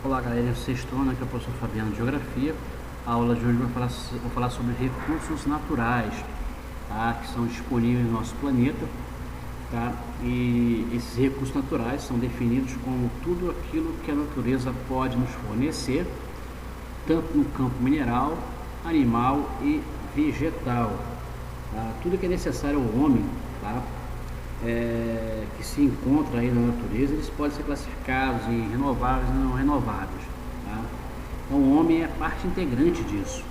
Olá galera, eu sou Sextona, que é o professor Fabiano de Geografia. A aula de hoje vou falar sobre recursos naturais, tá? Que são disponíveis no nosso planeta, tá? E esses recursos naturais são definidos como tudo aquilo que a natureza pode nos fornecer, tanto no campo mineral, animal e vegetal, tá? Tudo que é necessário ao homem, tá? Que se encontra aí na natureza, eles podem ser classificados em renováveis e não renováveis, tá? Então o homem é parte integrante disso,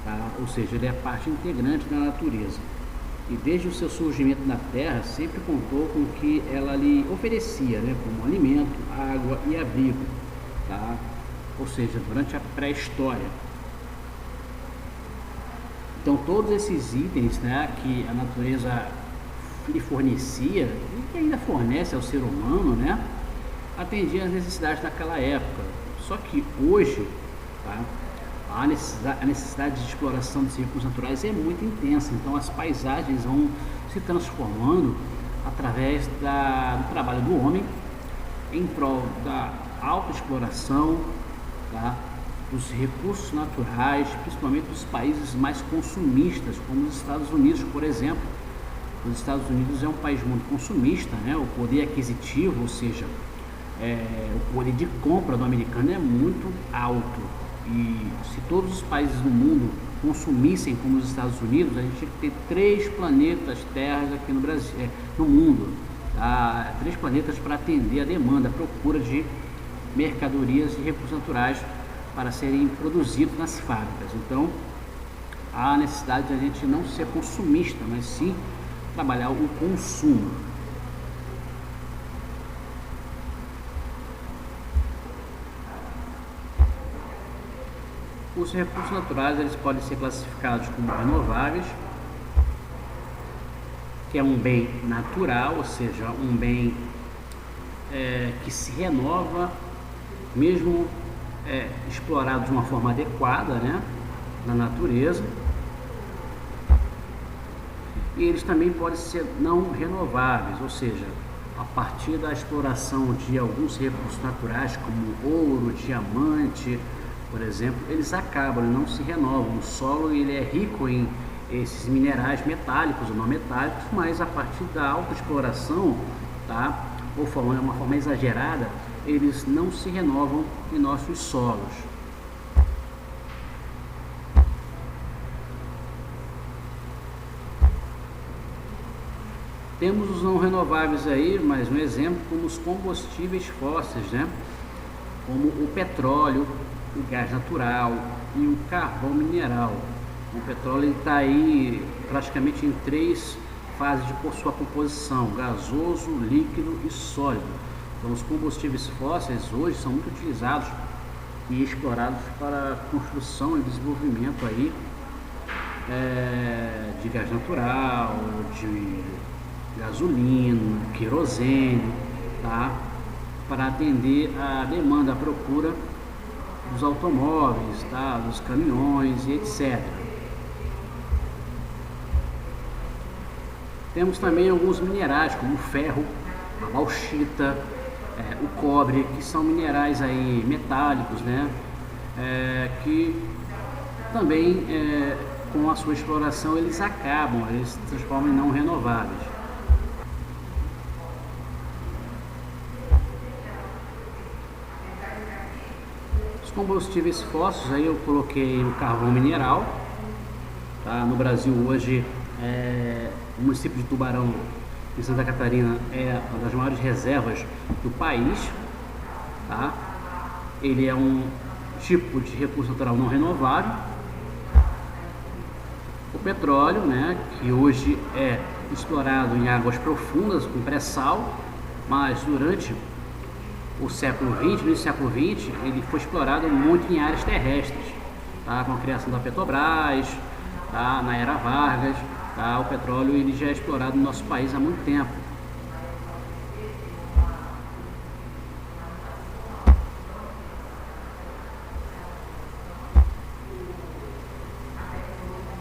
tá? Ou seja, ele é parte integrante da natureza e desde o seu surgimento na Terra sempre contou com o que ela lhe oferecia, né? Como alimento, água e abrigo, tá? Ou seja, durante a pré-história. Então todos esses itens, né, que a natureza lhe fornecia e que ainda fornece ao ser humano, né, atendia às necessidades daquela época. Só que hoje, tá, a necessidade de exploração desses recursos naturais é muito intensa. Então as paisagens vão se transformando através do trabalho do homem em prol da autoexploração, tá, dos recursos naturais, principalmente dos países mais consumistas, como os Estados Unidos, por exemplo. Os Estados Unidos é um país muito consumista, né? O poder aquisitivo, ou seja, o poder de compra do americano é muito alto. E se todos os países do mundo consumissem como os Estados Unidos, a gente tinha que ter 3 planetas terras aqui no Brasil, no mundo, tá? 3 planetas para atender a demanda, a procura de mercadorias e recursos naturais para serem produzidos nas fábricas. Então, há a necessidade de a gente não ser consumista, mas sim trabalhar o consumo. Os recursos naturais eles podem ser classificados como renováveis, que é um bem natural, ou seja, um bem que se renova mesmo explorado de uma forma adequada, né, na natureza. E eles também podem ser não renováveis, ou seja, a partir da exploração de alguns recursos naturais como ouro, diamante, por exemplo, eles acabam, não se renovam. O solo ele é rico em esses minerais metálicos ou não metálicos, mas a partir da autoexploração, tá, ou de uma forma exagerada, eles não se renovam em nossos solos. Temos os não renováveis aí, mais um exemplo, como os combustíveis fósseis, né? Como o petróleo, o gás natural e o carvão mineral. O petróleo está aí praticamente em 3 fases de sua composição: gasoso, líquido e sólido. Então os combustíveis fósseis hoje são muito utilizados e explorados para construção e desenvolvimento aí de gás natural, de gasolina, querosene, tá? Para atender a demanda, a procura dos automóveis, tá? Dos caminhões e etc. Temos também alguns minerais como o ferro, a bauxita, o cobre, que são minerais aí metálicos, né? Que também com a sua exploração eles se transformam em não renováveis. Os combustíveis fósseis, aí eu coloquei o carvão mineral, tá? No Brasil hoje, o município de Tubarão, em Santa Catarina, é uma das maiores reservas do país, tá? Ele é um tipo de recurso natural não renovável. O petróleo, né, que hoje é explorado em águas profundas com pré-sal, mas durante o século XX, no início do século XX, ele foi explorado muito em áreas terrestres, tá? Com a criação da Petrobras, tá? Na era Vargas, tá? O petróleo ele já é explorado no nosso país há muito tempo.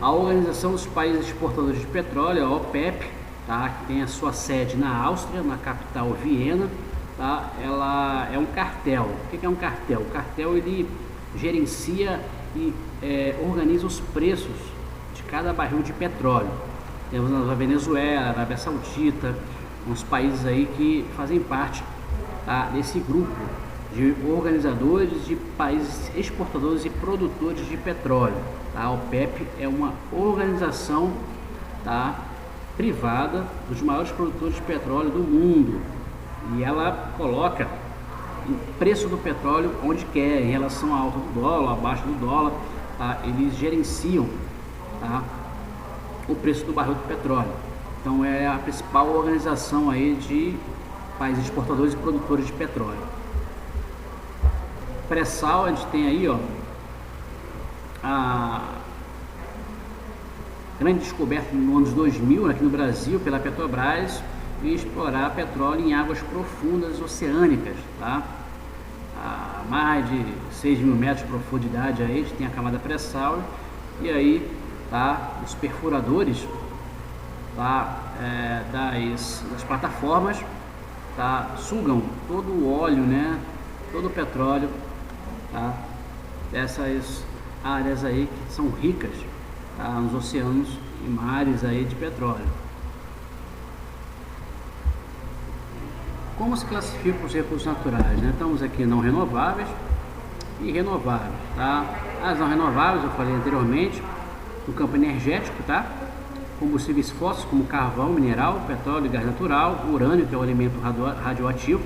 A Organização dos Países Exportadores de Petróleo, a OPEP, tá? Que tem a sua sede na Áustria, na capital Viena, tá? Ela é um cartel. O que é um cartel? O cartel ele gerencia e organiza os preços de cada barril de petróleo. Temos a Venezuela, a Arábia Saudita, uns países aí que fazem parte, tá, desse grupo de organizadores de países exportadores e produtores de petróleo. Tá? A OPEP é uma organização, tá, privada dos maiores produtores de petróleo do mundo, e ela coloca o preço do petróleo onde quer, em relação à alta do dólar, abaixo do dólar, tá? Eles gerenciam, tá, o preço do barril do petróleo. Então é a principal organização aí de países exportadores e produtores de petróleo. Pré-sal, a gente tem aí, ó, a grande descoberta no ano 2000 aqui no Brasil pela Petrobras, e explorar petróleo em águas profundas oceânicas, tá? A mais de 6 mil metros de profundidade aí, a gente tem a camada pré-sal, e aí, tá, os perfuradores, tá, das plataformas, tá, sugam todo o óleo, né, todo o petróleo, tá, dessas áreas aí que são ricas, tá, nos oceanos e mares aí de petróleo. Como se classificam os recursos naturais, né? Estamos aqui não renováveis e renováveis, tá? As não renováveis, eu falei anteriormente, no campo energético, tá? Combustíveis fósseis como carvão, mineral, petróleo e gás natural, urânio, que é um elemento radioativo,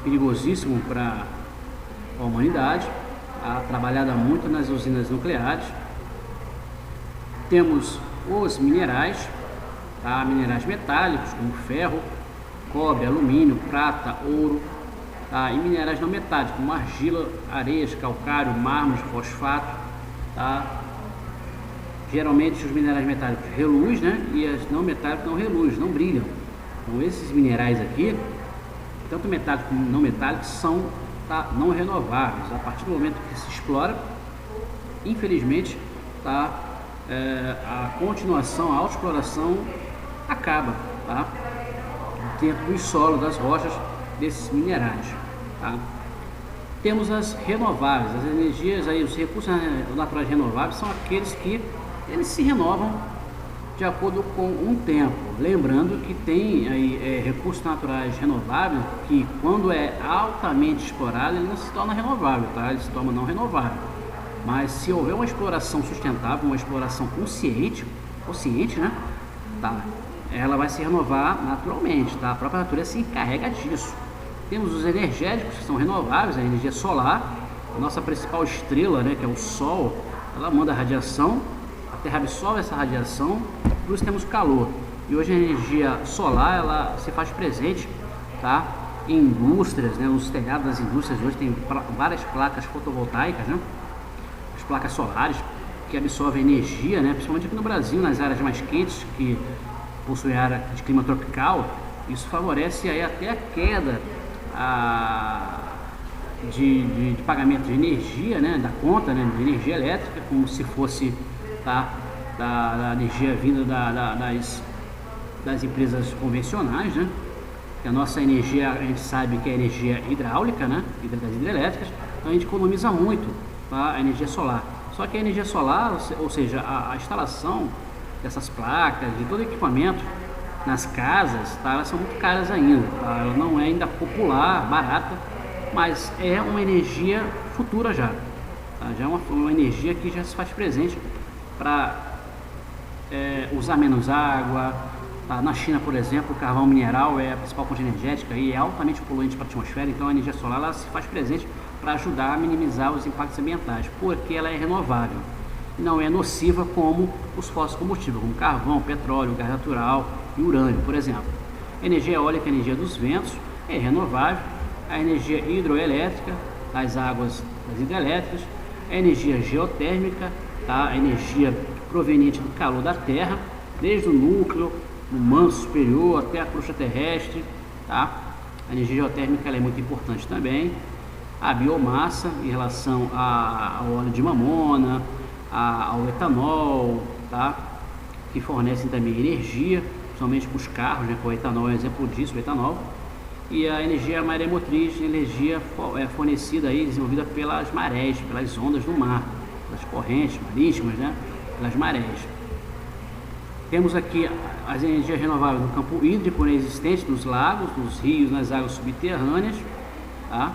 perigosíssimo para a humanidade, tá? Trabalhada muito nas usinas nucleares. Temos os minerais, tá? Minerais metálicos como ferro, cobre, alumínio, prata, ouro, tá? E minerais não metálicos como argila, areias, calcário, mármore, fosfato, tá? Geralmente os minerais metálicos reluz, né? E as não metálicos não reluz, não brilham. Então esses minerais aqui, tanto metálicos como não metálicos, são, tá, não renováveis. A partir do momento que se explora, infelizmente, tá, a continuação, a autoexploração acaba, tá, dentro do solo, das rochas desses minerais, tá? Temos as renováveis, as energias aí, os recursos naturais renováveis são aqueles que eles se renovam de acordo com um tempo. Lembrando que tem aí recursos naturais renováveis que, quando é altamente explorado, ele não se torna renovável, tá? Ele se torna não renovável. Mas se houver uma exploração sustentável, uma exploração consciente, né? Tá? Ela vai se renovar naturalmente, tá? A própria natureza se encarrega disso. Temos os energéticos que são renováveis, a energia solar, a nossa principal estrela, né, que é o Sol, ela manda radiação, a Terra absorve essa radiação, por isso temos calor. E hoje a energia solar, ela se faz presente, tá, em indústrias, né, nos telhados das indústrias. Hoje tem várias placas fotovoltaicas, né, as placas solares, que absorvem energia, né, principalmente aqui no Brasil, nas áreas mais quentes, que possuem área de clima tropical. Isso favorece aí até a queda de pagamento de energia, né, da conta, né, de energia elétrica, como se fosse, tá, da energia vinda das empresas convencionais, né? Que a nossa energia, a gente sabe que é energia hidráulica, né, das hidrelétricas, então a gente economiza muito, tá, a energia solar. Só que a energia solar, ou seja, a instalação dessas placas, de todo equipamento nas casas, tá, elas são muito caras ainda, tá? Ela não é ainda popular, barata, mas é uma energia futura já, tá? Já é uma energia que já se faz presente para usar menos água, tá? Na China, por exemplo, o carvão mineral é a principal fonte energética e é altamente poluente para a atmosfera, então a energia solar ela se faz presente para ajudar a minimizar os impactos ambientais, porque ela é renovável, não é nociva como os fósseis combustíveis, como carvão, petróleo, gás natural e urânio, por exemplo. A energia eólica, a energia dos ventos, é renovável. A energia hidroelétrica, das águas das hidrelétricas, a energia geotérmica, tá? A energia proveniente do calor da Terra, desde o núcleo, do manto superior até a crosta terrestre, tá? A energia geotérmica ela é muito importante também. A biomassa, em relação ao óleo de mamona, ao etanol, tá? Que fornecem também energia, principalmente para os carros, né? O etanol é um exemplo disso, o etanol. e a energia maremotriz, energia fornecida aí, desenvolvida pelas marés, pelas ondas do mar, pelas correntes marítimas, né? Pelas marés. Temos aqui as energias renováveis no campo hídrico, né, existente nos lagos, nos rios, nas águas subterrâneas, tá?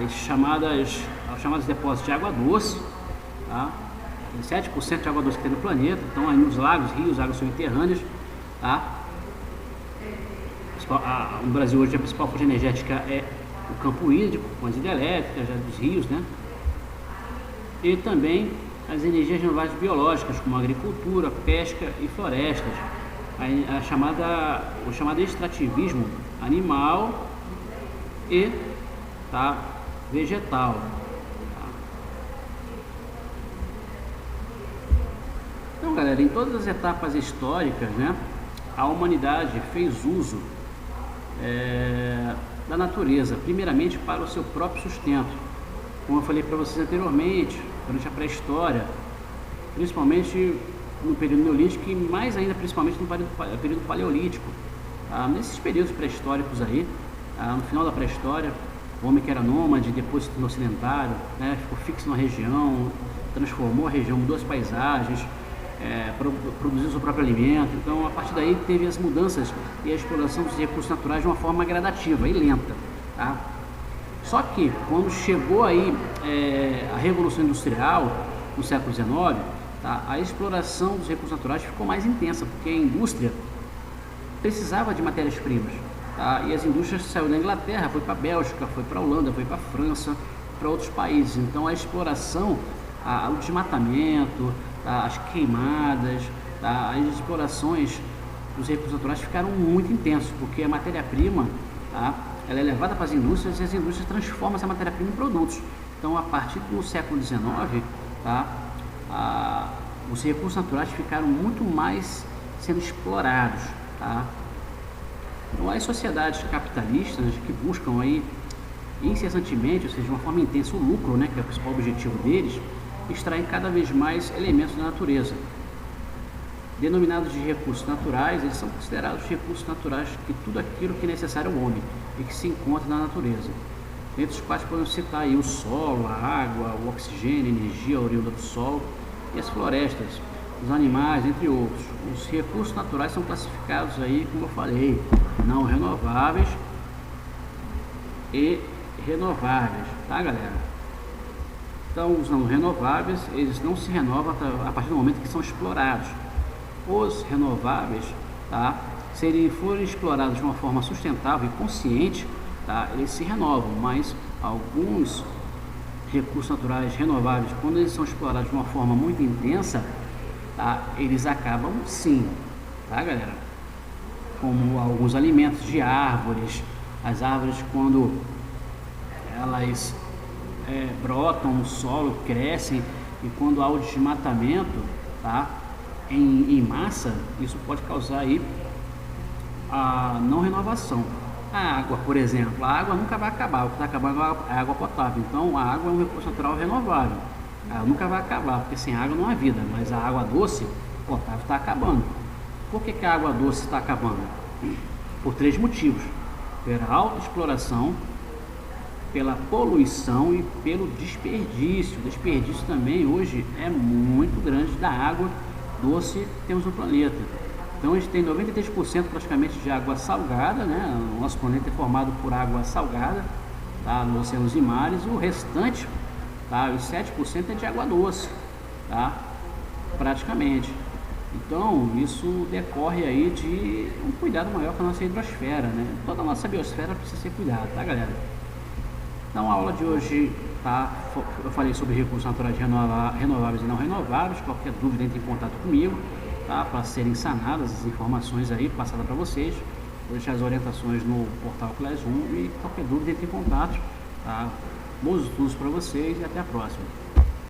Os chamados depósitos de água doce, tá? 7% de água doce que tem no planeta, então aí nos lagos, rios, águas subterrâneas, tá? No Brasil hoje a principal fonte energética é o campo hídrico, com as hidrelétricas, dos rios, né? E também as energias renováveis biológicas, como a agricultura, pesca e florestas, o chamado extrativismo animal e, tá, vegetal. Tá? Então, galera, em todas as etapas históricas, né, a humanidade fez uso da natureza, primeiramente para o seu próprio sustento. Como eu falei para vocês anteriormente, durante a pré-história, principalmente no período neolítico e mais ainda principalmente no período paleolítico. Nesses períodos pré-históricos aí, no final da pré-história, o homem que era nômade, depois se tornou sedentário, né, ficou fixo numa região, transformou a região, mudou as paisagens, produziu seu próprio alimento. Então, a partir daí teve as mudanças e a exploração dos recursos naturais de uma forma gradativa e lenta, tá? Só que quando chegou aí a Revolução Industrial no século XIX, tá, a exploração dos recursos naturais ficou mais intensa, porque a indústria precisava de matérias-primas, tá? E as indústrias saíram da Inglaterra, foi para a Bélgica, foi para a Holanda, foi para a França, para outros países. Então a exploração, o desmatamento, tá, as queimadas, tá, as explorações dos recursos naturais ficaram muito intensas, porque a matéria-prima, tá, ela é levada para as indústrias e as indústrias transformam essa matéria-prima em produtos. Então, a partir do século XIX, tá, os recursos naturais ficaram muito mais sendo explorados, tá? Então, as sociedades capitalistas que buscam aí incessantemente, ou seja, de uma forma intensa, o lucro, né, que é o principal objetivo deles, extraem cada vez mais elementos da natureza. Denominados de recursos naturais, eles são considerados recursos naturais que tudo aquilo que é necessário ao homem e que se encontra na natureza, entre os quais podemos citar aí o solo, a água, o oxigênio, a energia oriunda do solo e as florestas, os animais, entre outros. Os recursos naturais são classificados aí, como eu falei, não renováveis e renováveis, tá, galera? Então, os não renováveis, eles não se renovam a partir do momento que são explorados. Os renováveis, tá, se eles forem explorados de uma forma sustentável e consciente, tá, eles se renovam, mas alguns recursos naturais renováveis, quando eles são explorados de uma forma muito intensa, tá, eles acabam sim, tá, galera? Como alguns alimentos de árvores, as árvores quando elas brotam no solo, crescem, e quando há o desmatamento, tá, em massa, isso pode causar aí a não renovação. A água, por exemplo, a água nunca vai acabar, o que está acabando é a água potável. Então a água é um recurso natural renovável, ela nunca vai acabar, porque sem água não há vida. Mas a água doce potável está acabando. Por que a água doce está acabando? Por 3 motivos: pela alta exploração, pela poluição e pelo desperdício. O desperdício também hoje é muito grande da água doce que temos no planeta. Então a gente tem 93% praticamente de água salgada, né? O nosso planeta é formado por água salgada, tá, nos oceanos e mares, e o restante, tá, os 7% é de água doce, tá, praticamente. Então isso decorre aí de um cuidado maior com a nossa hidrosfera, né? Toda a nossa biosfera precisa ser cuidada, tá, galera? Então a aula de hoje, tá, eu falei sobre recursos naturais renováveis e não renováveis. Qualquer dúvida, entre em contato comigo, tá, para serem sanadas as informações aí passadas para vocês. Vou deixar as orientações no portal Classroom e qualquer dúvida, entre em contato, tá? Bons estudos para vocês e até a próxima.